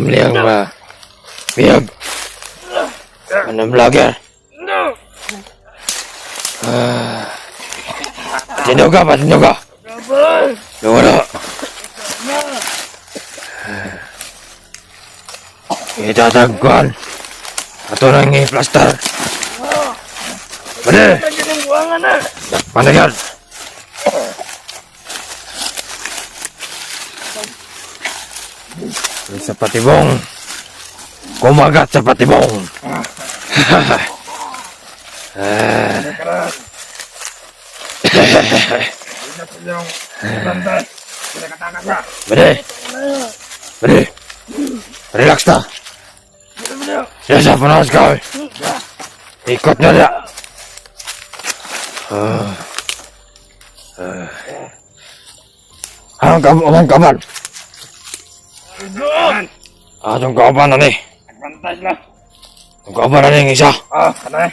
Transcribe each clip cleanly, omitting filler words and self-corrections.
liang ba? Biyag. Anong vlogger? Tino ka ba? Tino ka? Wala. Itatagkuhan. Ato nang i-plaster. Pwede. Paano yan? Sa patibong. Kumagat sa patibong. Pwede. Pwede. Relax na. Siya panas ka. Ikot na na. Anong kaban? Anong kaban na ni? Nagbantay sila. Anong kaban na ni yung isa? Kanay.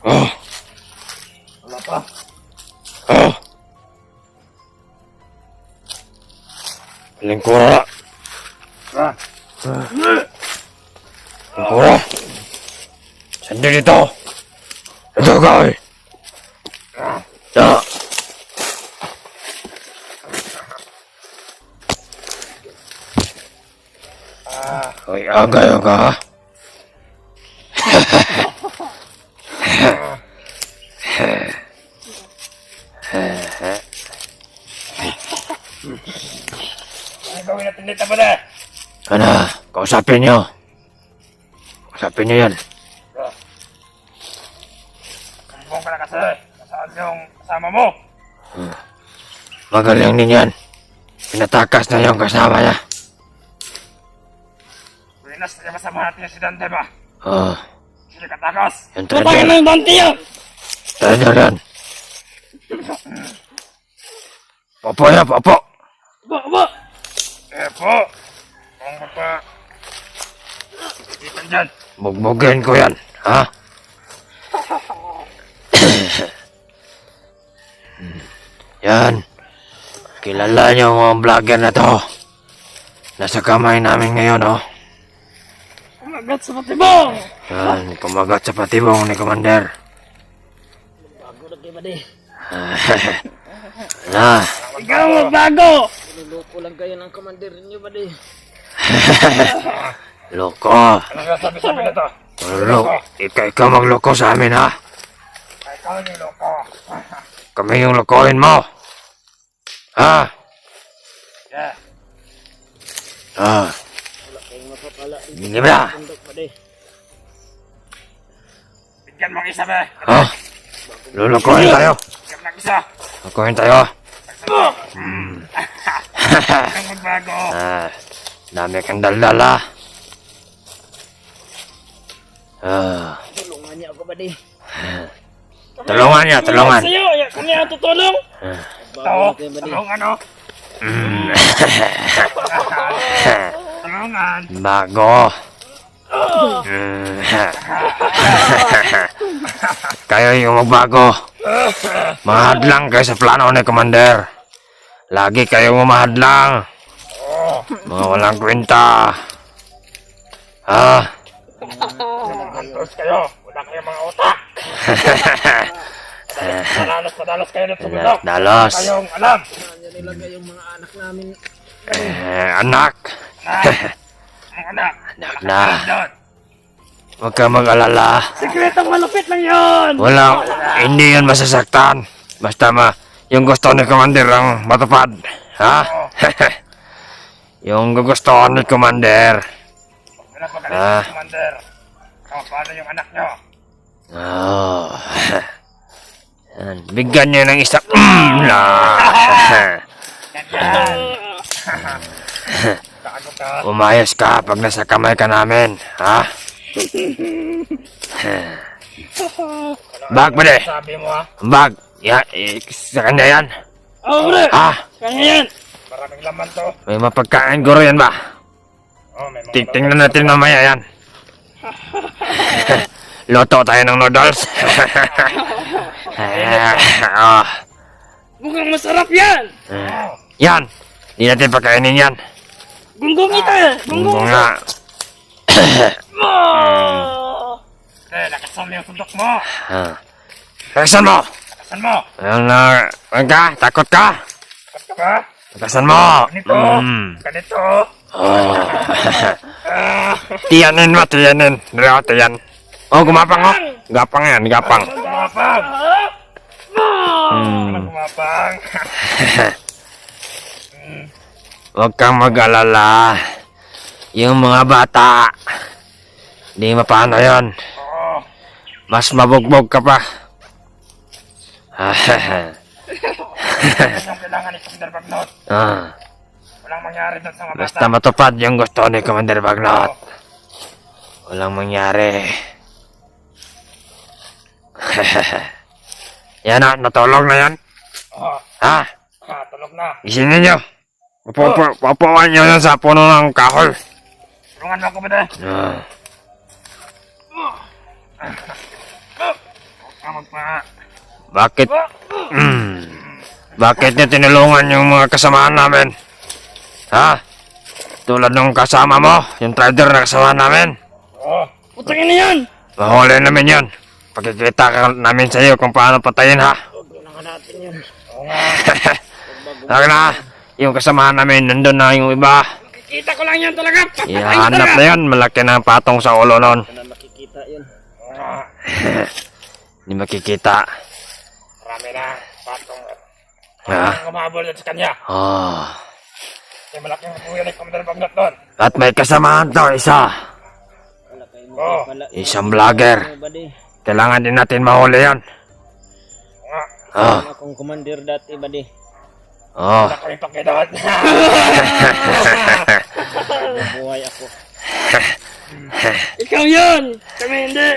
Oh. Wala pa. Oh. Lingkura na. Lingkura. Sandi dito. Ito ka eh. Ya. Hoy, agayo ka ha? Ano gawin natin dito ba na? Ano? Kausapin nyo. Kausapin nyo yan. Kambong ka na kasi. Nasaan yung kasama mo? Magaling din yan. Pinatakas na yung kasama niya. Pinas na masama natin yung si Dante ba? Oh, Sila katakas. yung trader. yung Dante yan? Trader yan. Popo yan, popo. Ba? Po. Kung pa. Ikan dyan. Bugbugin ko yan, ha? Yan. Kilala niyo ang mga vlogger na to. Nasa kamay namin ngayon, oh. Kumagat sa patibong. Yan, kumagat sa patibong ni Commander. Bago na kayo ba di? Na. Ikaw ang magbago. Niloloko lang kayo ng commander niyo ba di? Loko. Ano sabi na to? Ikaw magloko sa amin, ha? Ikaw yung loko. Kami yung lokohin mo. Ha? Yeah. Ah. Wala kayong mapapala. Hindi ba? Bundok ba di? Bigyan mo ang isa ba? Ha? Lulukohin tayo. Bigyan mo ang isa. Lokohin tayo. Ang magbago. Dami kang daldala. Tulungan niya ako ba di? Tulungan niya, tulungan. Sa'yo, kami ang tutulong. Bago na kayo ba di? Tulungan ano? Tulungan. Bago. Kayo yung magbago. Mahadlang kayo sa plano ni Commander. Lagi kayong mamahadlang. Mga walang kwenta. Ha? Antos kayo. Wala kayong mga utak. Padalos kayo dito sa bundok. Dalos. Kayong alam. Saan niya nilagay yung mga anak namin? Anak. Ang anak. Anak na. Doon. Huwag ka mag-alala. Sikretong malupit lang yun. Wala. Hindi yan masasaktan. Basta yung gusto ni Commander ang matupad. Ha? Yung gugustuhan ni Commander. Pinapagalit si Commander. Paano yung anak nyo? Oh. Yan. Bigyan niyo ng isa. Na. Ganyan. Gago ka. Umayos ka pag nasa kamay ka namin. Ha? Bag ba de? Sabi mo ha? Bag. Sa kanya yan. Oh, bro. Ha? Kanya yan. Maraming laman to. May mapagkain guro yan ba? Oh, may mga Tingnan natin mamaya yan. Loto tayo ng noodles. Oh. Mukhang masarap yan. Yan. Hindi natin pagkainin yan. Gunggong ito eh. Gunggong nga. lakasan mo yung sundok mo. Lakasan mo! Lakasan mo. Ayan na, ka? Takot ka? Takot ka ba? Lakasan mo! Ganito. Ganito. Oh. Tiyanin mo, tiyanin. Dito, tiyan. Oh, gumapang oh. Gapang yan, gapang. Gumapang. Gumapang. Huwag kang mag-alala. Yung mga bata, di mapano yun. Oo. Mas mabugbog ka pa. Yan yung kailangan ni Commander Bagnot. Walang mangyari doon sa mga bata. Basta matupad yung gusto ni Commander Bagnot. Walang mangyari. Yan na, natulog na yan. Oo. Ha? Tulog na. Gisingin nyo. Papuan nyo yan sa puno ng kahoy. Tulungan mo ako ba de? Magpa. Bakit? Bakit nyo tinulungan yung mga kasamahan namin? Ha? Tulad ng kasama mo, yung trader na kasama namin. Oo. Putangin na yan! Mahuli namin yan. Pagkikita ka namin sa iyo kung paano patayin ha. Kailangan natin yun. Oo nga. Lagi na, yung kasamahan namin, nandun na yung iba. Kita ko lang yan talaga. Ihanap na yan, malaki na ang patong sa ulo nun. Na makikita yun. Oo nga. Hindi makikita. Marami na. Patong. Ha? Ang kumabol dyan sa kanya. Oh. May malaking buya ni Commander Bagnot doon. At may kasamahan to, isa. Wala kayo mo. Oo. Isang vlogger. Buddy. Kailangan din natin mahuli yan. Oo nga. Oh. Akong commander dati, buddy. Oh. Wala kami pakidaan. Buhay ako. Ikaw yun! Kami hindi!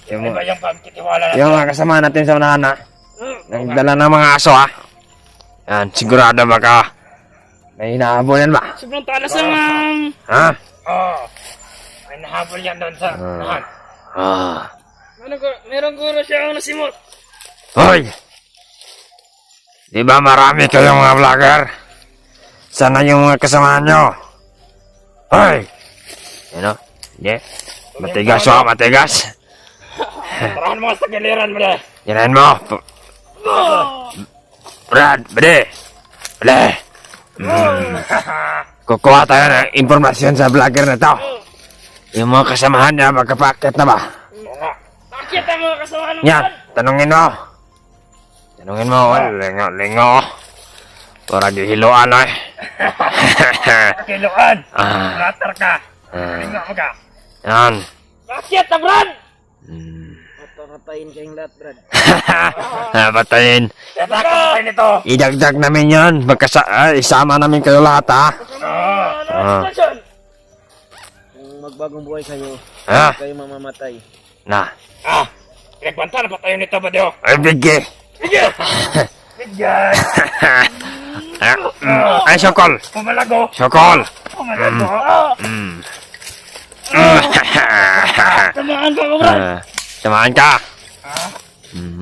Yung, Iba yung pagkitiwala na. yung mga kasama natin sa unahan ha. Nagdala ng mga aso ha. Yan, sigurado ba ka? May hinahabol yan ba? Sobrang talas naman! Ha? Oo. May nahabol yan doon sa lahat. Meron guro siya ang nasimot. Hoy! Di ba marami kayong mga vlogger? Sana yung mga kasamahan nyo. Hoy! Ano? Hindi? Matigas o, matigas. Tarahan mo sa giliran mo na. Yanahin mo. Brad, bade. Bade. Kukuha tayo ng informasyon sa vlogger na to. Yung mga kasamahan niya, magkapakit na ba? Oo nga. Bakit ang mga kasamahan mo? Yan, tanungin mo. Tanungin mo, lingo. Para di hiluan eh. Kiluan! Latar ka! Linga mo ka! Yan. Bakit ang Brad? Papatayin kayong lahat, Brad. Patayin. Kaya ako tayo nito! Idagdag namin yan. Isama namin kayo lahat ha. Kung magbagong buhay kayo, Ha? kayo mamamatay. Na. Pinagbanta na pa tayo nito ba diyo? Ay, bigay. Bigyan! Bigyan! Ay, Sokol. Pumalago! Sokol. Pumalago! Tamaan ka ko, Brad! Samahan ka.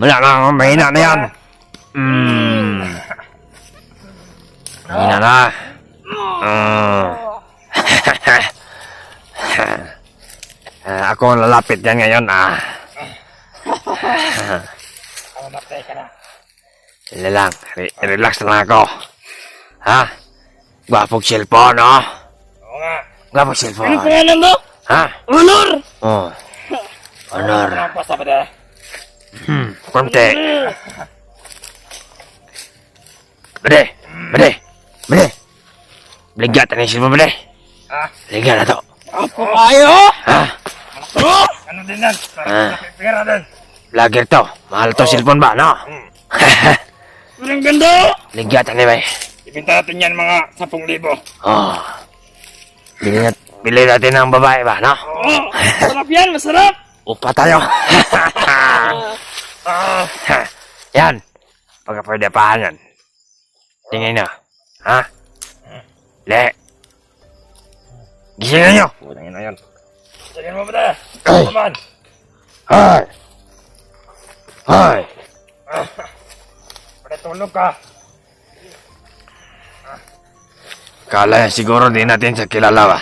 Wala na, mahina na yan. Mahina na. Ako ang lalapit yan ngayon Mamatay ka na. Sila lang, relax lang ako. Ha? Gwapong cellphone, no? Oo nga. Gwapong cellphone. Ano pangalan mo? Ha? Honor! Oh. Honor. Ano pa sa bada? Konti. Bade. Bligyan tayo ng cellphone, bade. Bligyan na to. Ako kayo? Ha? Ano din yan? Pera din. Vlogger to. Mahal to cellphone ba, no? Walang ganda! Bligyan tayo, bay. Ibinta natin yan mga 10,000. Oh. Bili natin ng babae ba, no? Oo! Masarap yan! Masarap! Upa tayo. Yan. Pagka pwede pahan yan. Tingin nyo. Ha? Le. Gisingin nyo. Tingin na yan. Tingin mo ba na? Ay. Kaman! Hoy. Hoy. Pada tulog ka. Kala niya siguro di natin siya kilala ba?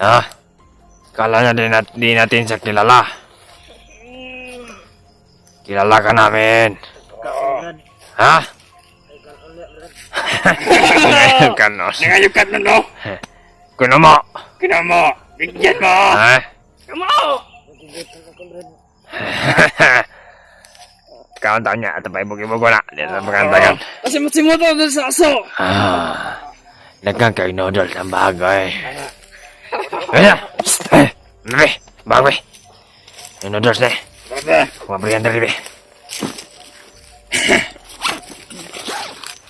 Ha? Kala niya di natin siya kilala. Kilala ka namin. Brad. Ha? Ay, kaon ulit, Brad. Ngayon ka no. Nangayukat na no. Kuno mo. Kinamo. Bigyan mo. Ha? Kinamo. Nagigitan ako, Brad. Kanta niya at pa ibugi-bugo na. Dito sa pakantagan. Kasi masimot ako dun sa aso. Dagang kay noodles ang bagay. Ayan! Nabi! Bagay! Yung noodles na eh. Baba. Kumabrihan na rin eh.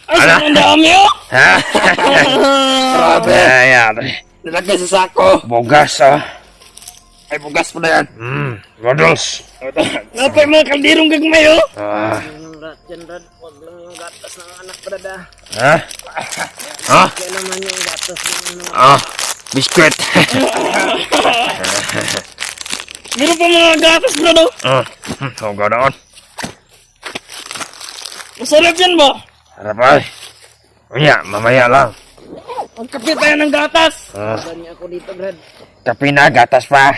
Ay, saan ang dami oh? Ha? Grabe. Ayan. Nilagay sa sako. Bugas ah. Ay, bugas po na yan. Noodles. Napay mga kaldirong gagmay oh. Yung rat dyan, Brad. Huwag lang yung gatas ng anak, Brad, ah. Ha? Ha? Kaya naman yung gatas ng mga... Biskwit. Meron pa mga gatas bro no? Oh, ganoon. Masarap yan ba? Harap ay. Unya, mamaya lang. Magkapit tayo ng gatas. Brad niya ako dito, Brad. Tapi na, gatas pa.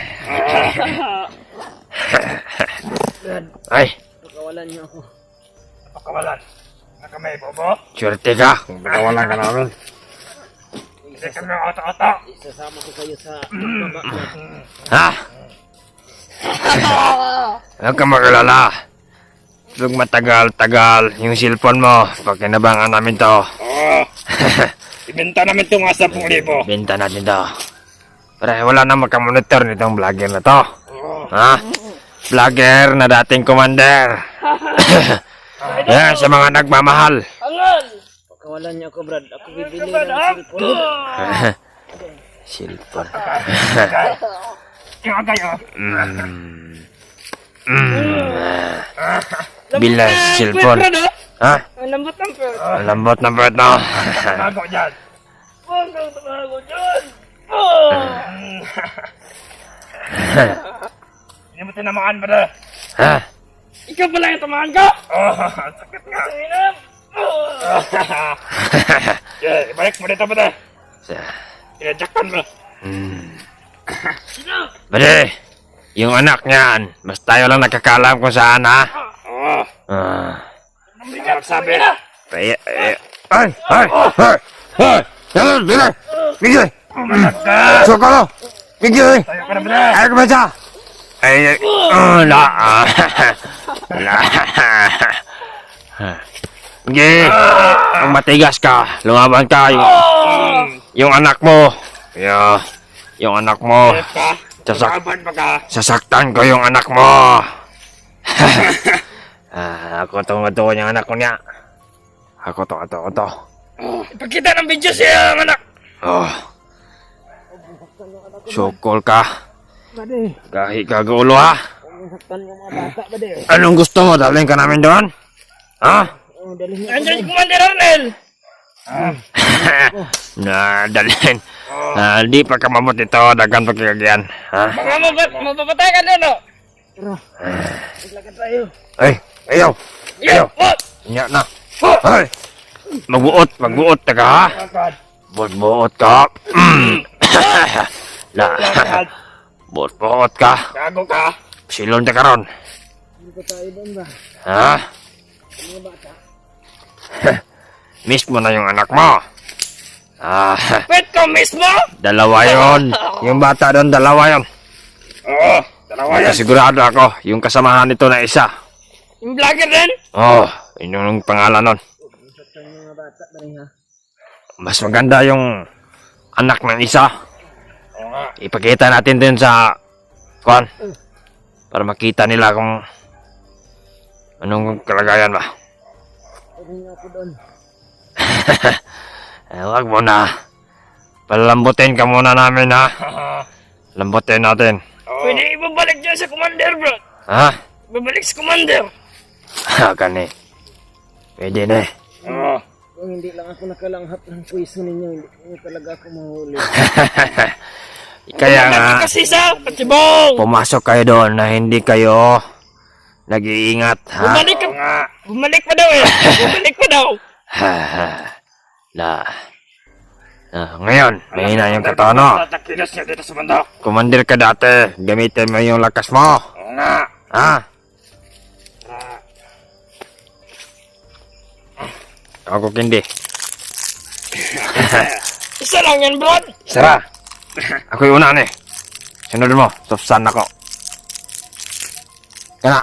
Brad, Ay, pakawalan niyo ako. Pakawalan. Nakamay bobo. surte ka. Kung nakawalan ka namin. Hindi kami oto-oto. Isasama ko kayo sa baba, Brad. Ha? Huwag ka magalala. Huwag matagal-tagal yung cellphone mo. Pagkinabangan namin to. Oo. Ibenta namin itong 10,000. Benta natin to. Pero wala na makamonitor nitong vlogger na to. Ha? Vlogger na dating commander. Yan, sa mga nagmamahal. Angal! Pakawalan niyo ako, Brad. Ako bibili ng cellphone. Cellphone. Yung agay oh. Bila cellphone. Ha? Ang lambot ng pwede. Ang lambot ng bird no. Tago dyan. Huwag kang tumago dyan. Hindi mo tinamaan ba na? Ha? Ikaw pala yung tamaan ko? Oo, sakit nga. Sinap. Yeah, ibalik mo dito ba na? Inajakpan mo. Bade, yung anak niyan, mas tayo lang nakakalam kung saan ha. Oo. Hindi ka magsabi. Ay, ay, Jalan, bila, Miguel, Sokolo, Miguel, Tayo ka na ba na? ayo baca. Ay, la, Miguel, ang matigas ka, lumaban ka, yung anak mo, yung anak mo, Ka? Sasak- Laban pa ka? sasaktan ko yung anak mo. Ako tungo-tungo yung anak ko niya. Ako to. Ipagkita ng video siya, anak. Oh. Sukol ka. Bade, Gahi ka gulo ha. umusaktan yung mga bata, Bade. Anong gusto mo? Dalhin ka namin doon? Ha? Oh, dalhin niyo Andiyan si Commander Arnel. Dalhin. Di pa ka mamot ito. Dagan pagkagyan. Ha? Baka mapapatay ka doon, no? Tara, maglakad tayo. Ay, ayaw. Yeah, what? Nya na. Ay. Magbuot ka ha. Lakad. Buot ka. Lakad. Buot ka. Gago ka. Silon ka karon. Hindi ko tayo doon ba? Ha? Yung mga bata. Miss mo na yung anak mo. Wait ko mismo? Dalawa yon. Yung bata doon, dalawa yon. Oo, dalawa yan. Sigurado ako, yung kasamahan nito na isa. Yung vlogger din? Oh, yun yung pangalan nun. Umusaktan yung mga bata, Bade, ha? Mas maganda yung anak ng isa. Oo nga. Ipakita natin din sa kwan. Para makita nila kung anong kalagayan ba. Dalhin niyo ako doon. Wag mo na. Palambutin ka muna namin ha. Lambutin natin. Pwede ibabalik dyan sa Commander, bro. Ha? Ibabalik sa Commander. Kani. Pwede na eh. Oo. Kung hindi lang ako nakalanghap ng puwiso ninyo, hindi niyo talaga ako mahuli. Kaya nga, Kasi sa Patibong. pumasok kayo doon na hindi kayo nag-iingat, ha? Bumalik ka. Bumalik pa daw eh. Bumalik pa daw. La. Ngayon, mahina yung katawan mo. Tatakilos niya dito sa bundok. Commander ka dati. Gamitin mo yung lakas mo. Oo nga. Ha? Ako hindi. Isa lang yan, Brad. Sara. Ako yung una ni. Sunod mo. Sofsan ako. Kana.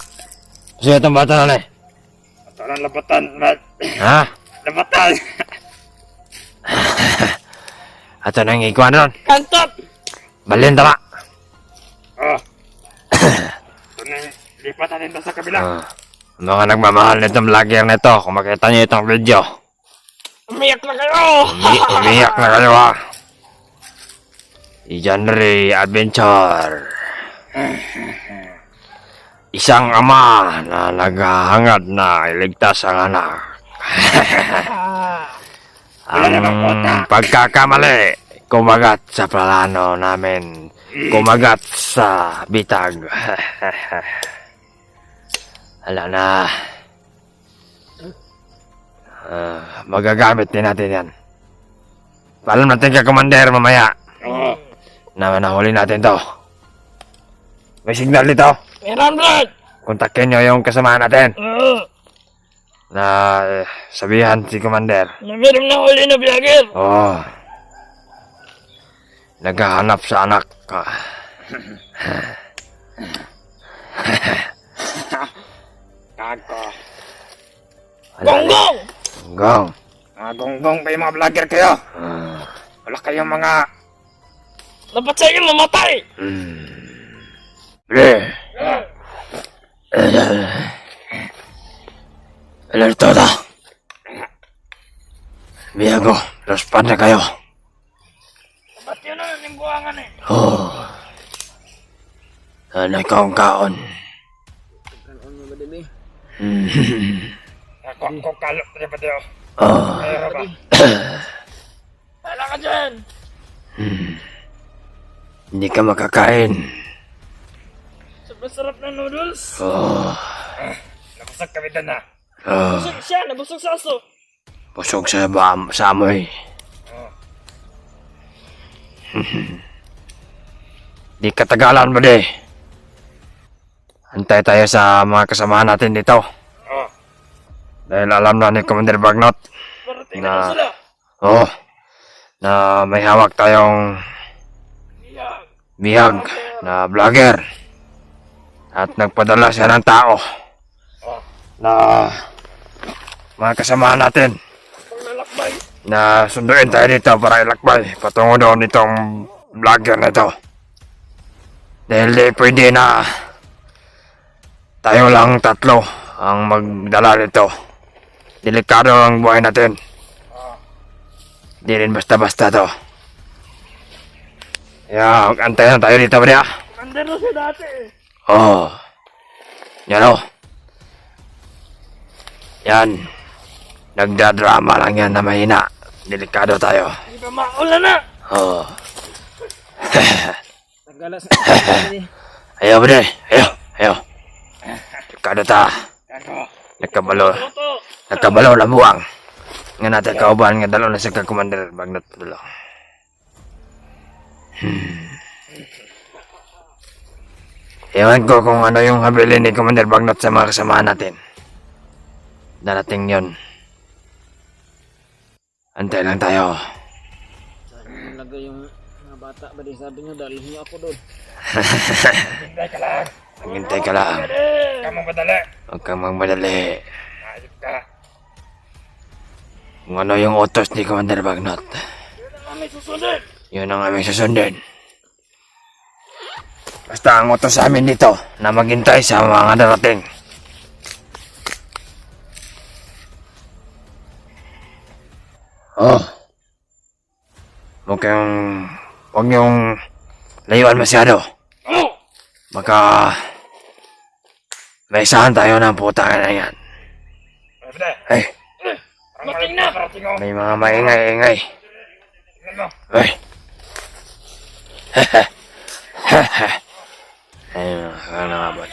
Siya itong bata na ni. Ito lang labatan, Brad. Ha? Labatan. Ato nang ikuan ron. Kantot. Balin tama. Oh. Ito na, lipat natin doon sa kabila. Mga nagmamahal nitong vlogger na ito. Kung makita niyo itong video. Umiyak na kayo. Umiyak na kayo ha. Genre Adventure. Isang ama na naghahangad na iligtas ang anak. Ang pagkakamali, kumagat sa plano namin. Kumagat sa bitag. Ala na. Magagamit din natin yan. Paalam natin ka, Commander, mamaya. Oo. Nahuli natin to. May signal dito. Meron, Brad. Kontakin nyo yung kasama natin. Oo. Na sabihan si Commander. Meron na huli na vlogger. Oh. Naghahanap sa anak. Kako. Gonggong! Gong. Mga gonggong kayo mga vlogger kayo. Wala kayong mga... Dapat sa inyo mamatay. Pre. Alerto na. Biyago, responde kayo. Dapat yun na yung buwangan eh. Ano ikaw ang kaon? Kanon mo ba, Debe? Ako kalok na ba tayo? Oh. Ayaw ba? Wala ka dyan. Hindi ka makakain. Sobrang sarap na noodles. Nabusog kami doon na. Nabusog siya, nabusog sa aso. Busog sa amoy. Di katagalan mo di. Antay tayo sa mga kasamahan natin dito. Oh. Dahil alam na ni Commander Bagnot Parating na sila. na may hawak tayong Iyak. bihag na vlogger. At nagpadala siya ng tao na mga kasamahan natin Paglalakbay. na sunduin tayo dito para ilakbay patungo doon itong vlogger na ito. Dahil di pwede na tayo lang tatlo ang magdala nito. Delikado ang buhay natin. Di rin basta-basta to. Kaya antayin tayo dito ba niya? Nandun na siya dati eh. Yan o. Yan. Nagdadrama lang yan na mahina. Delikado tayo. Di ba maulan na? Tagalas na, Debe. Ayaw ba Ayaw. Delikado ta. Kako. Nagkabalo. Toto. Nagkabalo na buwang. Nga natin kauban nga dalo na sa Commander Bagnot dalo. Ewan ko kung ano yung habilin ni Commander Bagnot sa mga kasamahan natin. Darating yon. Antay lang tayo. Saan nilagay yung mga bata ba? Di sabi niyo, dalhin niyo ako doon. Hintay ka lang. Maghintay ka lang. Kamang madali. Huwag kang magmadali. Ayop ka. Kung ano yung utos ni Commander Bagnot, Yun ang aming susunod. yun ang aming susundin. Basta ang utos sa amin dito na maghintay sa mga darating. Huwag niyong layuan masyado. Oh! Baka may isahan tayo ng putang na yan. Pwede. Ay, Parating na. Parating ako. may mga maingay-ingay. Tingnan mo. Ay. Ay, mga nangabot.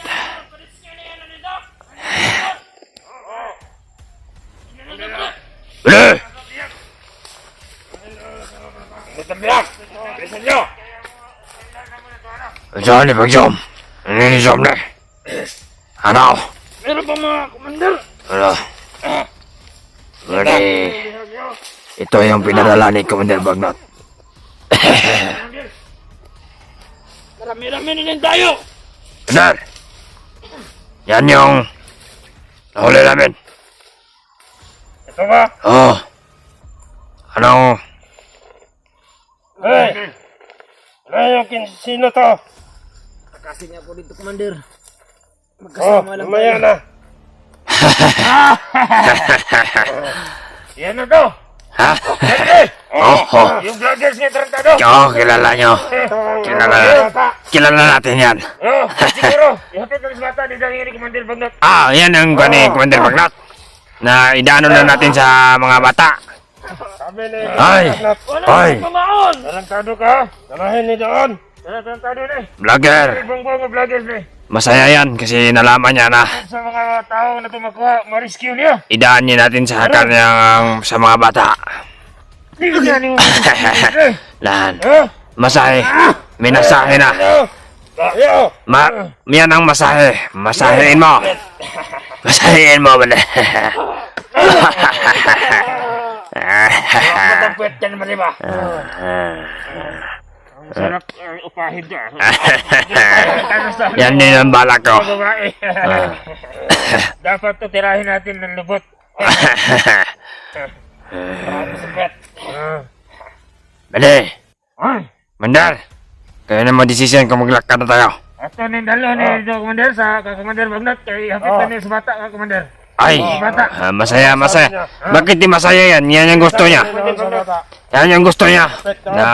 Bili! biyak! Bilisan nyo! Saan ni Pagjom? Ninisom na. Ano? Meron pa mga commander! Ano? Gani. Ito yung pinadala ni Commander Bagnot. Marami-rami na din tayo! Commander! Yan yung nahuli namin. Ito ba? Oh. Anong... Hey! Ano yung sino to? Kasi niya po dito, Commander. Oh, Magkasama lang lumaya tayo. na. Yan na to. Ha? Hey! Oh, oh. Yung vloggers ni Tarantado. Oo, kilala nyo. Kilala natin yan. Oh, siguro. Ihapit ng bata ni Dangiri Commander Bagnot. Ah, yan ang ni Commander Bagnot. Na idano na natin sa mga bata. Sabi ni Ay! Ay! Pamaon! Tarantado ka. Samahin ni doon. Tarantado ni. Vlogger! Ibang-bang vloggers ni. Masaya yan kasi nalaman niya na Sa mga tao na tumakuha, ma-rescue niya. idaan niya natin sa kanyang sa mga bata. Hindi ko yan yung Lahan. Ha? Masahe. May nasahe na. Yo! Yan ang masahe. Masahein mo. Masahein mo bala. Matagpwet ka naman, di ba? Ang sarap upahin ka. Yan din ang balak ko. Babae. Dapat to tirahin natin ng lubot. Marami sa pet. Bali. Ay! Mandal. Kaya na mo decision kung maglakad na tayo. Ato ni dalo ni Commander sa Commander Bagnot kay hapit ni sa bata ka Commander. Ay, masaya, masaya. Bakit di masaya yan? Yan yung gusto niya. Yan yung gusto niya. Na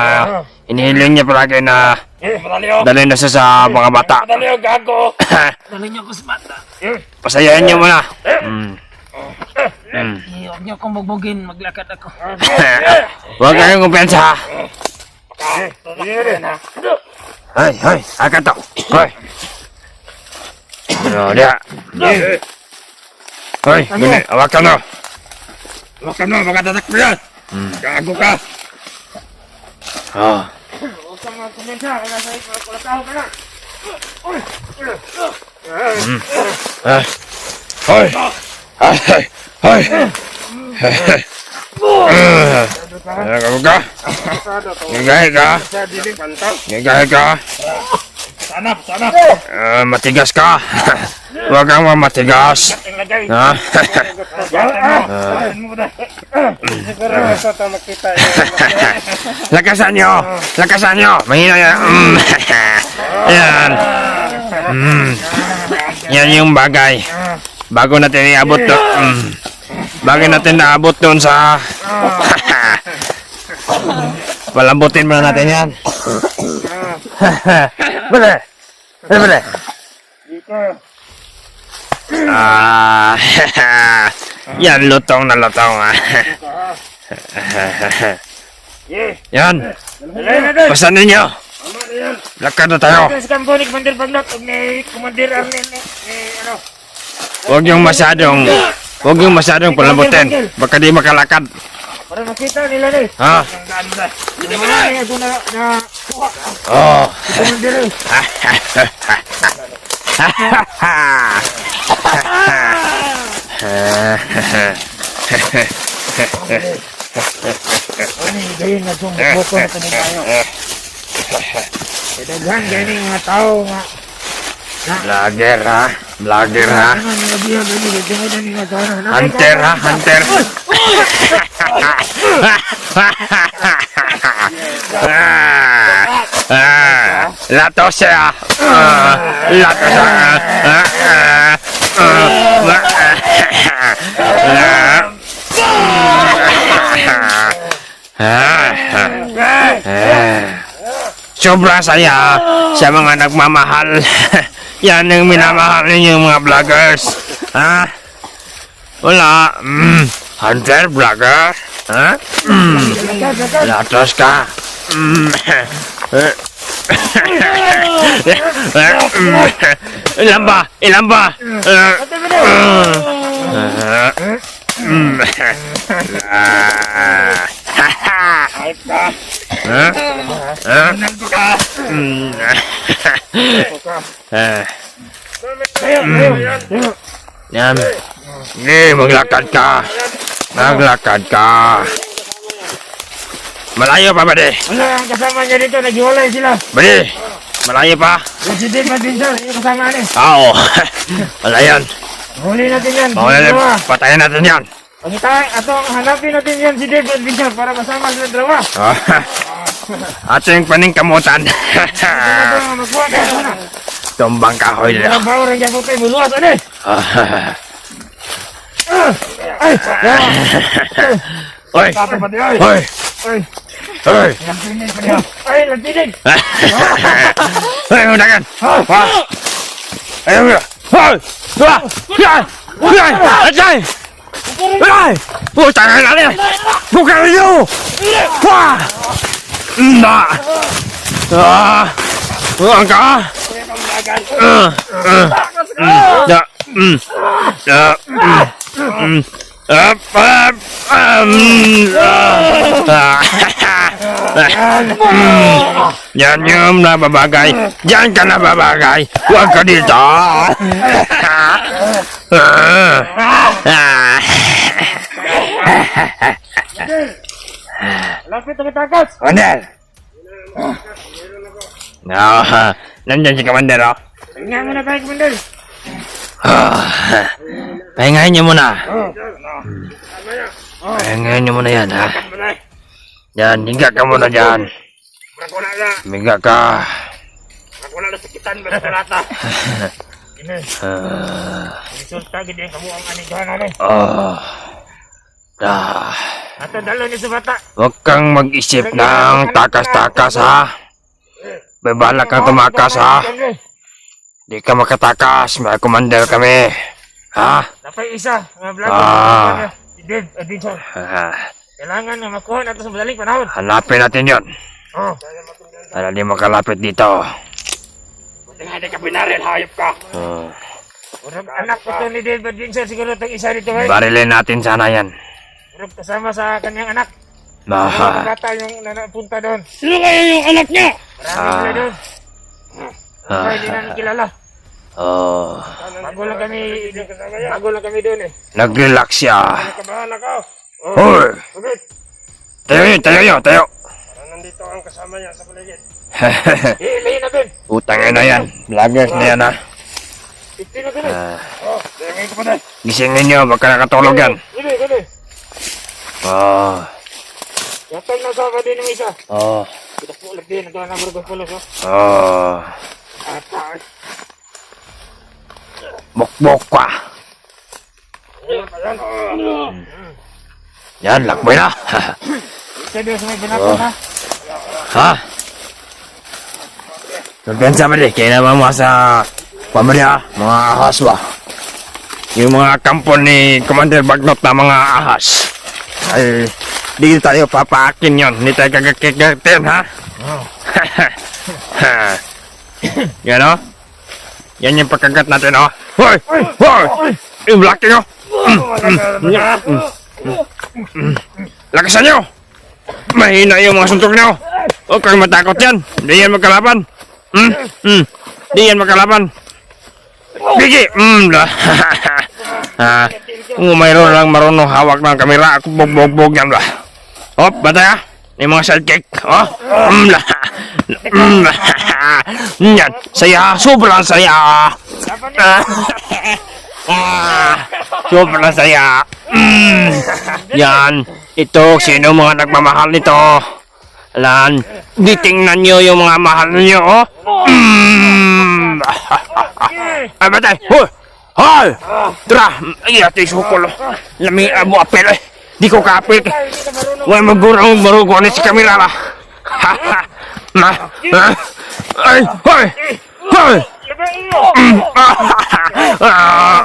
inihiling niya palagi na Madaliw! dalhin na siya sa mga bata. Madaliw, gago! Dali niyo ko sa bata. Pasayahin niyo muna. Huwag niyo akong bugbugin. Maglakad ako. Huwag kayong kumpiyansa. Ay, ay, akan to. Hoy. Ano dia? Hoy, gini, awakan mo. Huwag ka na, baka tatakbo yan! Gago ka! Oh. Huwag kang magkumensya, kaya sa kulataho ka na! Hoy. Ay, ay. Ano ka? Nagahe ka? Sa diling pantaw! Nagahe ka? Sanap, sanap! Matigas ka. Huwag kang mamatigas. Ilagay! Ha? Yan mo ba? Siguro sa ito makita Lakasan nyo! Lakasan nyo! Mahina yan. Yan. Yan yung bagay. Bago natin iabot to. Bago natin naabot doon sa... Palambutin muna natin yan. Bale! Bale! dito. Ah, yan lutong na lutong. Yan, pasan ninyo. Lakad na tayo. Ito sa kampo ni Commander Bagnot o ni Commander Arnel ni ano. Huwag yung masyadong palambutin. Baka di makalakad. Para makita nila ni. Ha? Ang daan ba? Hindi mo na ito na Oh. Commander eh. Ano gayon na sumbok ko na tayo. Daghan ganing mga tao nga. Vlogger ha? Vlogger ha? Ano nga biya gani daghan na ni mga tao. Hunter ha? Hunter? Latos siya. Latos Sobrang saya sa mga nagmamahal. Yan ang minamahal ninyo mga vloggers. Ha? Wala. Hunter vlogger. Ha? Latos ka. Ilan ba? Ilan ba? Ha? Ha? Mm. Yan. Sige, maglakad ka. Maglakad ka. Malayo pa, Bade? Wala, ang kasama niya dito, naghiwalay sila. Bade, malayo pa? President Madinson, yung kasama niya. Oo. Wala yan. Huli natin yan. Patayin natin yan. Pagkita, hanapin natin yan si Dave Madinson para masama sila dalawa. Ating paningkamutan. Magkuha ka na. Tumbang kahoy nila. Ang bawang rin yan po kayo, buluwas, ano eh? Oy! Tatapati, ay! Oy! Ay! Oy! Lantinig pa niya! Ay, lantinig! Oy, unakan! Ayaw mo! Hoy! Wah! Yan! Yan! Atay! Ay! Puta ka na rin! Bukan niyo! Wah! Na! Ah! Bukan ka! Ya! Yan yung nababagay. Yan ka nababagay. Huwag ka dito. Lapit na kitakas! Commander! Nandyan si Commander, oh. Tingnan mo na tayo, Commander! Pahingahin niyo muna. Pahingahin niyo muna yan, ha? Yan, higa ka muna dyan. Higa ka. Ako na sakitan ba sa lata? Ini. Resulta gid yung kamu ang anigahan ani. Ato dalo ni sa bata. Huwag kang mag-isip ng takas-takas, ha? Babala kang tumakas, ha? Di ka makatakas, may commander kami. Ha? Napay isa, mga vlog. Si Dave Adinson. Kailangan na makuha nato sa madaling panahon. Hanapin natin yon. Oh. Para di makalapit dito. Buti nga di ka binaril, hayop ka. Urog anak ko to ni Dave Adinson, siguro itong isa dito ay. Barilin natin sana yan. Urog kasama sa kanyang anak. Maha. Mga bata yung nanapunta doon. Sino kaya yung anak niya? Marami sila doon. Kaya hindi namin kilala. Bago lang kami doon eh. Nag-relax siya. Nakabahala ka. Hoy! Bakit? Tayo. Nandito ang kasama niya sa paligid. Hihilayin natin. Utang na yan. Vloggers na yan, ha? 50 na din. Tingin ko pa tayo. Gisingin nyo, baka nakatulog yan. Gini. Yatag na sama din ng isa. Kita po ulit din. Ito na burgos pulos. Atay. Bok ka. Yan, lakboy na. Isa din sa may binakon ha. Ha? Kumpensa ba di? Kaya naman mga sa pamilya, mga ahas ba? Yung mga kampo ni Commander Bagnot na mga ahas. Ay, di tayo papaakin yon. Hindi tayo kagakikatin, ha? Yan, o? Yan yung pagkagat natin, o? Hoy! Yung blocking, o! Lakasan nyo! Mahina yung mga suntok nyo! Huwag kayong matakot yan! Di yan magkalaban! Di yan magkalaban! Bigi! Kung mayroon lang marunong hawak ng kamera, ako bog yan ba? Hop, batay ha! Yung mga sidekick! Oh! Yan! Saya! Sobrang saya! Sobrang saya! Yan! Ito, sino mga nagmamahal nito? Alan, di tingnan nyo yung mga mahal nyo, oh! Ay, batay! Hoy! Hoy! Tara! Ay, ati sukol! Lami mo apel eh! Di ko ka-apel eh! Huwag magurang maruguan si kamera ba? Ay! Hoy! Hoy!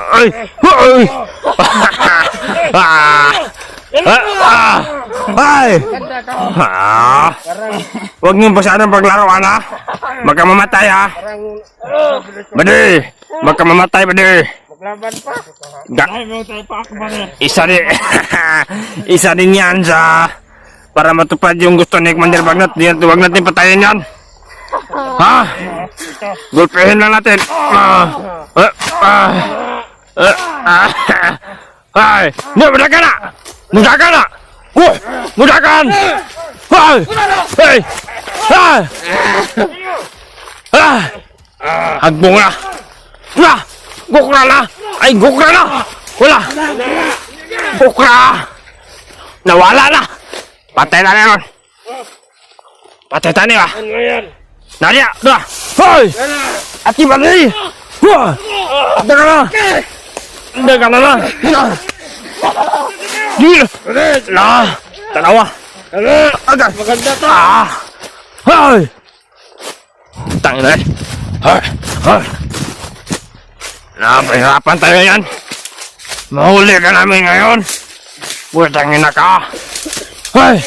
Ay! Hoy! Ay! Huwag niyong pasadang paglaruan, ha? Baka mamatay, ha? Bade! Baka mamatay, bade! Maglaban pa. Ay, mo tayo pa ako ba na. Isa din yan sa para matupad yung gusto ni Commander Bagnot. Huwag natin patayin yan. Ha? Gulpihin lang natin. Ay, mudakan na! Mudakan na! Uy! Mudakan! Ay! Ay! Ay! Ay! Hagbong na! Wala! Gukra na! Ay, gukra na! Wala! Gukra! Nawala na! Patay na yun! Patay tayo ba? Ano yan? Nadia! Doa! Hoy! Ati ba na eh? Hoy! Daga na! Daga na na! Dila! La! Tanawa! Agad! Maganda to. Hoy! Tangin na eh! Hoy! Hoy! Napahirapan tayo yan! Mahuli ka namin ngayon! Putangin na ka! Hoy!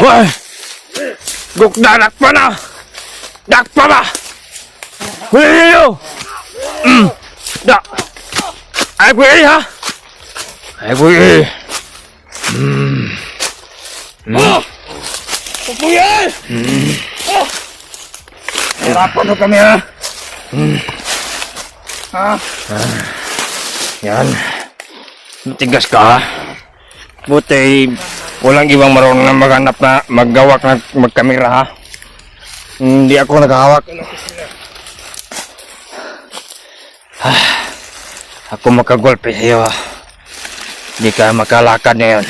Hoy! Gukda, dakpa na! Dakpa ba? Huli niyo! Da! Ay, huli ha! Ay, huli! Pupuyan! Hirapan mo kami ha! Yan. Matigas ka ha? Buti walang ibang marunong na maghanap na maggawak na magkamera ha. Hindi ako naghahawak. Ako makagolpe sa'yo ha. Hindi ka makalakad na yun.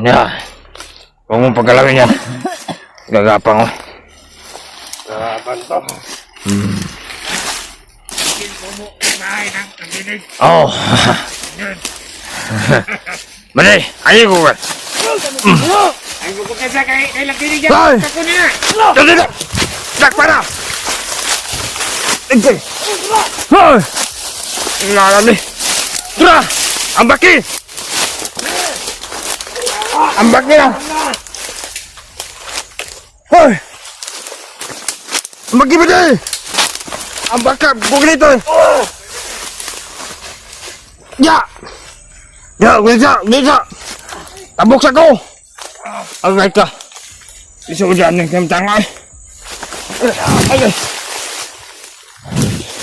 Yan. Huwag mong paggalawin yan. Gagapang ko. Laban to. Oh. Mali, ayaw ko ba? Ay, bukod sa kay laki dyan. Ay! Tako niya. Dali na! Dakpa na! Tigay! Hoy! Ngalan ni! Tara! Ambaki! Ambaki na! Hoy! Ambaki ba di? Ambaka! Bukit ito! Ya! Ya! Bisa! Bisa! Tabok sa ko! Agay ka! Isa ko dyan ng kamtangay! Agay!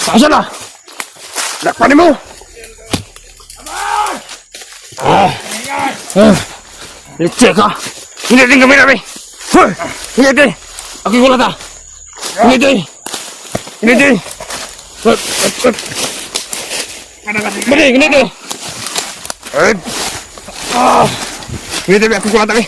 Sasa na! Lakpanin mo! Lecce ka! Hindi din kami namin! Hindi din! Ako yung kulata! Hindi din! Hindi din! Hindi din! Hindi din! Ako yung kulata kami!